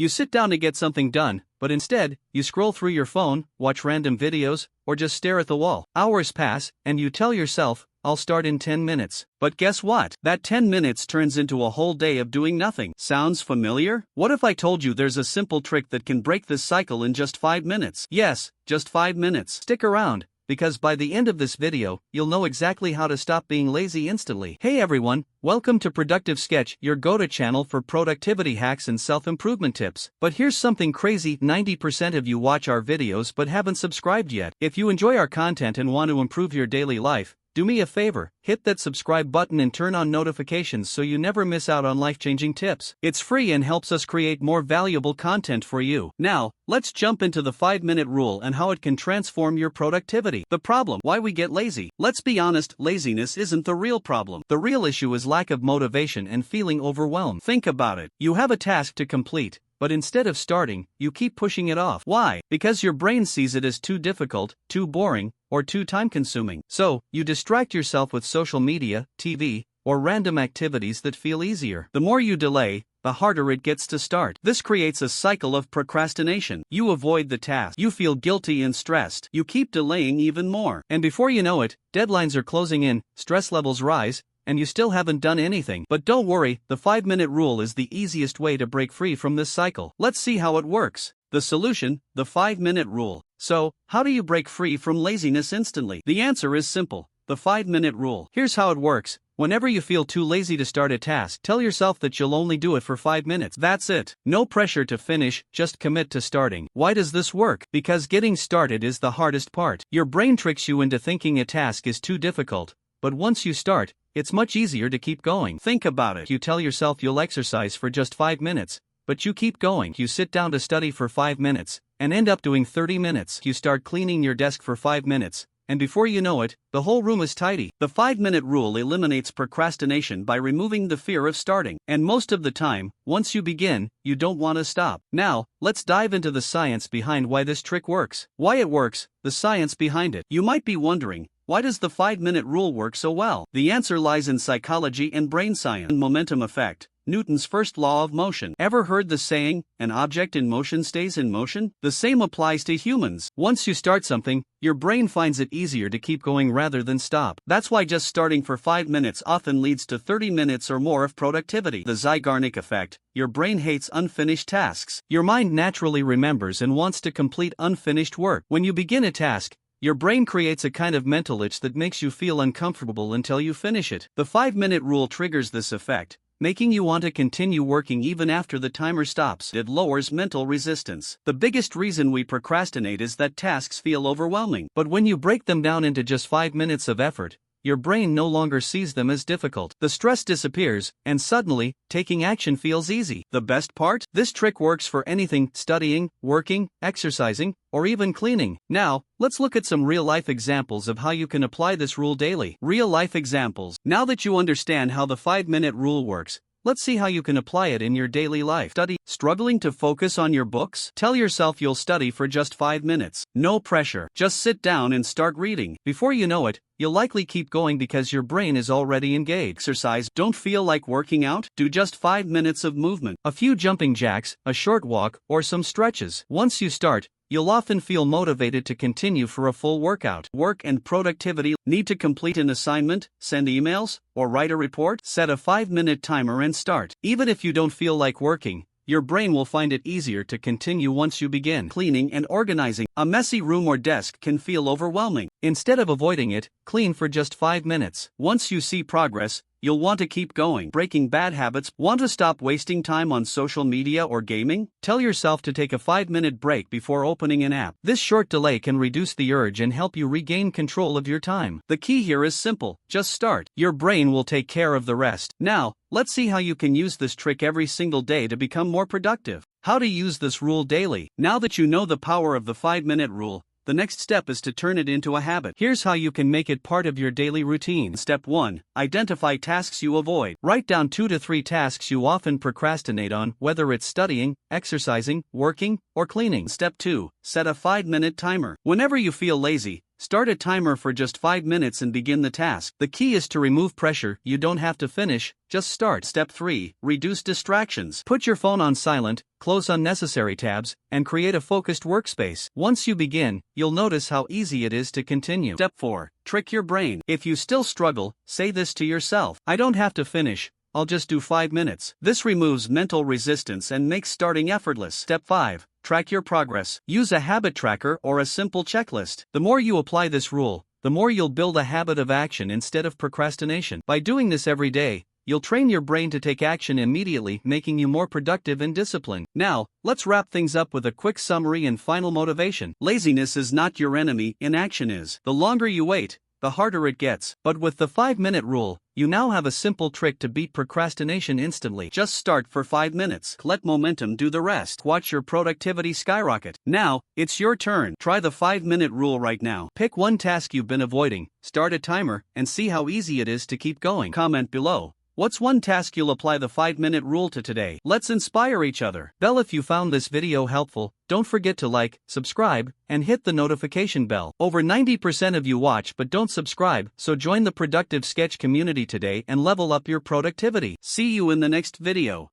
You sit down to get something done, but instead, you scroll through your phone, watch random videos, or just stare at the wall. Hours pass, and you tell yourself, I'll start in 10 minutes. But guess what? That 10 minutes turns into a whole day of doing nothing. Sounds familiar? What if I told you there's a simple trick that can break this cycle in just 5 minutes? Yes, just 5 minutes. Stick around, because by the end of this video, you'll know exactly how to stop being lazy instantly. Hey everyone, welcome to Productive Sketch, your go-to channel for productivity hacks and self-improvement tips. But here's something crazy, 90% of you watch our videos but haven't subscribed yet. If you enjoy our content and want to improve your daily life, do me a favor, hit that subscribe button and turn on notifications so you never miss out on life-changing tips. It's free and helps us create more valuable content for you. Now, let's jump into the 5-minute rule and how it can transform your productivity. The problem: why we get lazy. Let's be honest, laziness isn't the real problem. The real issue is lack of motivation and feeling overwhelmed. Think about it. You have a task to complete, but instead of starting, you keep pushing it off. Why? Because your brain sees it as too difficult, too boring, or too time-consuming. So, you distract yourself with social media, TV, or random activities that feel easier. The more you delay, the harder it gets to start. This creates a cycle of procrastination. You avoid the task. You feel guilty and stressed. You keep delaying even more. And before you know it, deadlines are closing in, stress levels rise, and you still haven't done anything. But don't worry, the 5-minute rule is the easiest way to break free from this cycle. Let's see how it works. The solution: the 5-minute rule. So, how do you break free from laziness instantly? The answer is simple: the 5-minute rule. Here's how it works. Whenever you feel too lazy to start a task, tell yourself that you'll only do it for 5 minutes. That's it. No pressure to finish, just commit to starting. Why does this work? Because getting started is the hardest part. Your brain tricks you into thinking a task is too difficult, but once you start, it's much easier to keep going. Think about it. You tell yourself you'll exercise for just 5 minutes, but you keep going. You sit down to study for 5 minutes, and end up doing 30 minutes. You start cleaning your desk for 5 minutes, and before you know it, the whole room is tidy. The 5-minute rule eliminates procrastination by removing the fear of starting. And most of the time, once you begin, you don't want to stop. Now, let's dive into the science behind why this trick works. Why it works, the science behind it. You might be wondering, why does the 5-minute rule work so well? The answer lies in psychology and brain science. Momentum effect, Newton's first law of motion. Ever heard the saying, an object in motion stays in motion? The same applies to humans. Once you start something, your brain finds it easier to keep going rather than stop. That's why just starting for 5 minutes often leads to 30 minutes or more of productivity. The Zeigarnik effect, your brain hates unfinished tasks. Your mind naturally remembers and wants to complete unfinished work. When you begin a task, your brain creates a kind of mental itch that makes you feel uncomfortable until you finish it. The 5-minute rule triggers this effect, making you want to continue working even after the timer stops. It lowers mental resistance. The biggest reason we procrastinate is that tasks feel overwhelming. But when you break them down into just 5 minutes of effort, your brain no longer sees them as difficult. The stress disappears, and suddenly, taking action feels easy. The best part? This trick works for anything: studying, working, exercising, or even cleaning. Now, let's look at some real-life examples of how you can apply this rule daily. Real-life examples. Now that you understand how the 5-minute rule works, let's see how you can apply it in your daily life. Study. Struggling to focus on your books? Tell yourself you'll study for just 5 minutes. No pressure. Just sit down and start reading. Before you know it, you'll likely keep going because your brain is already engaged. Exercise. Don't feel like working out? Do just 5 minutes of movement. A few jumping jacks, a short walk, or some stretches. Once you start, you'll often feel motivated to continue for a full workout. Work and productivity. Need to complete an assignment, send emails, or write a report? Set a 5-minute timer and start. Even if you don't feel like working, your brain will find it easier to continue once you begin. Cleaning and organizing. A messy room or desk can feel overwhelming. Instead of avoiding it, clean for just 5 minutes. Once you see progress, you'll want to keep going. Breaking bad habits. Want to stop wasting time on social media or gaming? Tell yourself to take a 5-minute break before opening an app. This short delay can reduce the urge and help you regain control of your time. The key here is simple: just start. Your brain will take care of the rest. Now, let's see how you can use this trick every single day to become more productive. How to use this rule daily. Now that you know the power of the 5-minute rule, the next step is to turn it into a habit. Here's how you can make it part of your daily routine. Step 1. Identify tasks you avoid. Write down 2 to 3 tasks you often procrastinate on, whether it's studying, exercising, working, or cleaning. Step 2. Set a 5-minute timer. Whenever you feel lazy, Start a timer for just 5 minutes and begin the task. The key is to remove pressure. You don't have to finish, just start. Step 3. Reduce distractions. Put your phone on silent, close unnecessary tabs, and create a focused workspace. Once you begin, you'll notice how easy it is to continue. Step 4. Trick your brain. If you still struggle, say this to yourself: I don't have to finish, I'll just do 5 minutes. This removes mental resistance and makes starting effortless. Step 5. Track your progress. Use a habit tracker or a simple checklist. The more you apply this rule, the more you'll build a habit of action instead of procrastination. By doing this every day, you'll train your brain to take action immediately, making you more productive and disciplined. Now, let's wrap things up with a quick summary and final motivation. Laziness is not your enemy, inaction is. The longer you wait, the harder it gets. But with the 5-minute rule, you now have a simple trick to beat procrastination instantly. Just start for 5 minutes. Let momentum do the rest. Watch your productivity skyrocket. Now, it's your turn. Try the 5-minute rule right now. Pick one task you've been avoiding, start a timer, and see how easy it is to keep going. Comment below: what's one task you'll apply the 5-minute rule to today? Let's inspire each other. If you found this video helpful, don't forget to like, subscribe, and hit the notification bell. Over 90% of you watch but don't subscribe, so join the Productive Sketch community today and level up your productivity. See you in the next video.